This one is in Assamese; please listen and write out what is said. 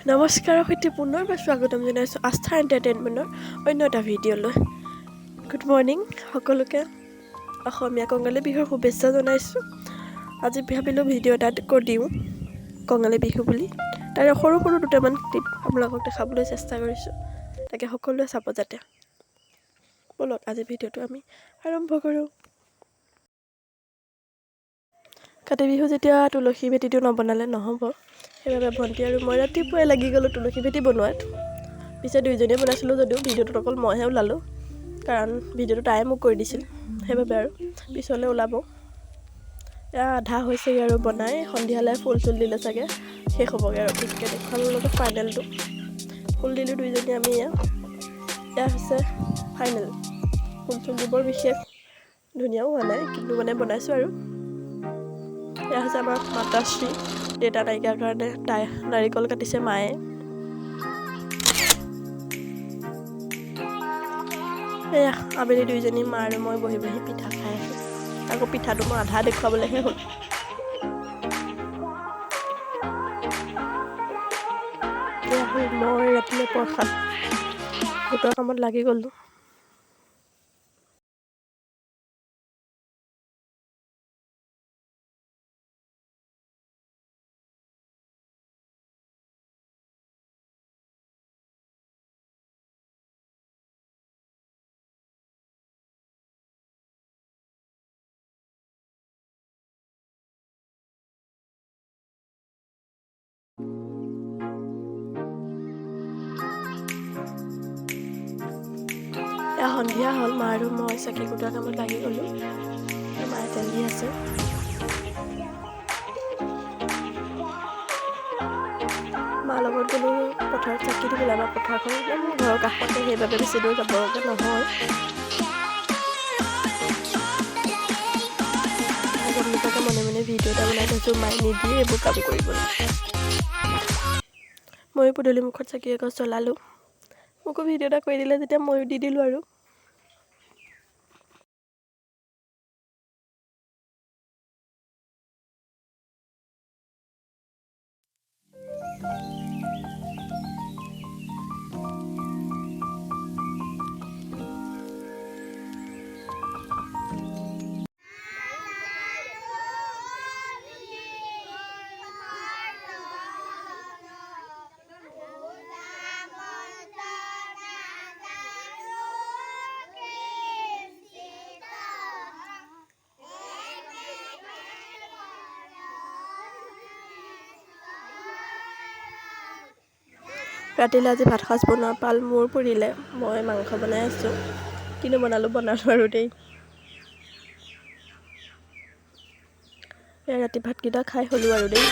নমস্কাৰৰ সৈতে পুনৰবাৰ স্বাগতম জনাইছোঁ আস্থা এণ্টাৰটেইনমেণ্টৰ অন্য এটা ভিডিঅ'লৈ। গুড মৰ্ণিং সকলোকে, অসমীয়া কঙালী বিহুৰ শুভেচ্ছা জনাইছোঁ। আজি ভাবিলোঁ ভিডিঅ' এটা কৰি দিওঁ কঙালী বিহু বুলি। তাৰে সৰু সৰু দুটামান ক্লিপ আপোনালোকক দেখাবলৈ চেষ্টা কৰিছোঁ, তাকে সকলোৱে চাব যাতে। ব'লক আজি ভিডিঅ'টো আমি আৰম্ভ কৰোঁ। কাতি বিহু যেতিয়া তুলসী ভেটিটো নবনালে নহ'ব, সেইবাবে ভণ্টি আৰু মই ৰাতিপুৱাই লাগি গ'লোঁ তুলসী ভেটি বনোৱাত। পিছে দুইজনীয়ে বনাইছিলোঁ যদিও ভিডিঅ'টোত অকল মইহে ওলালোঁ, কাৰণ ভিডিঅ'টো তাই মোক কৰি দিছিল, সেইবাবে আৰু পিছলৈ ওলাব। এয়া আধা হৈছেগৈ আৰু বনাই, সন্ধিয়ালৈ ফুল চুল দিলে চাগে শেষ হ'বগৈ আৰু ঠিককৈ দেখুৱালোঁ ফাইনেলটো। ফুল দিলোঁ দুইজনী আমি। এয়া হৈছে ফাইনেল। ফুল চুল দিবৰ বিশেষ ধুনীয়াও হোৱা নাই, কিন্তু মানে বনাইছোঁ আৰু। এয়া হৈছে আমাৰ মাতাশ্ৰী, দেউতা নাইকিয়াৰ কাৰণে তাই নাৰিকল কাটিছে মায়ে। এয়া আবেলি দুইজনী মা আৰু মই বহি বহি পিঠা খাই আছোঁ। আকৌ পিঠাটো মই আধা দেখুৱাবলৈহে হ'ল। এয়া হ'ল মই ৰাতিলৈ প্ৰসাদ গোটৰ কামত লাগি গ'লোঁ। এয়া সন্ধিয়া হ'ল, মা আৰু মই চাকি গোটোৱা কামত লাগি গ'লোঁ। মায়ে তেল দি আছে। মাৰ লগত গ'লোঁ পথাৰত চাকি দিবলৈ। আমাৰ পথাৰখন মোৰ ঘৰৰ কাষতে, সেইবাবে বেছি দূৰ যাবগৈ নহয়। গম নোপোৱাকৈ মনে মনে ভিডিঅ' এটা বনাই থৈছোঁ, মায়ে নিদিয়ে এইবোৰ কাম কৰিবলৈ। ময়ো পদূলি মুখত চাকি এগছ জ্বলালোঁ। মোকো ভিডিঅ' এটা কৰি দিলে যেতিয়া ময়ো দি দিলোঁ আৰু। ৰাতিলৈ আজি ভাত সাজ বনোৱাৰ পাল মোৰ পৰিলে। মই মাংস বনাই আছোঁ, কিন্তু বনালোঁ আৰু দেই। ৰাতি ভাতকেইটা খাই হ'লোঁ আৰু দেই।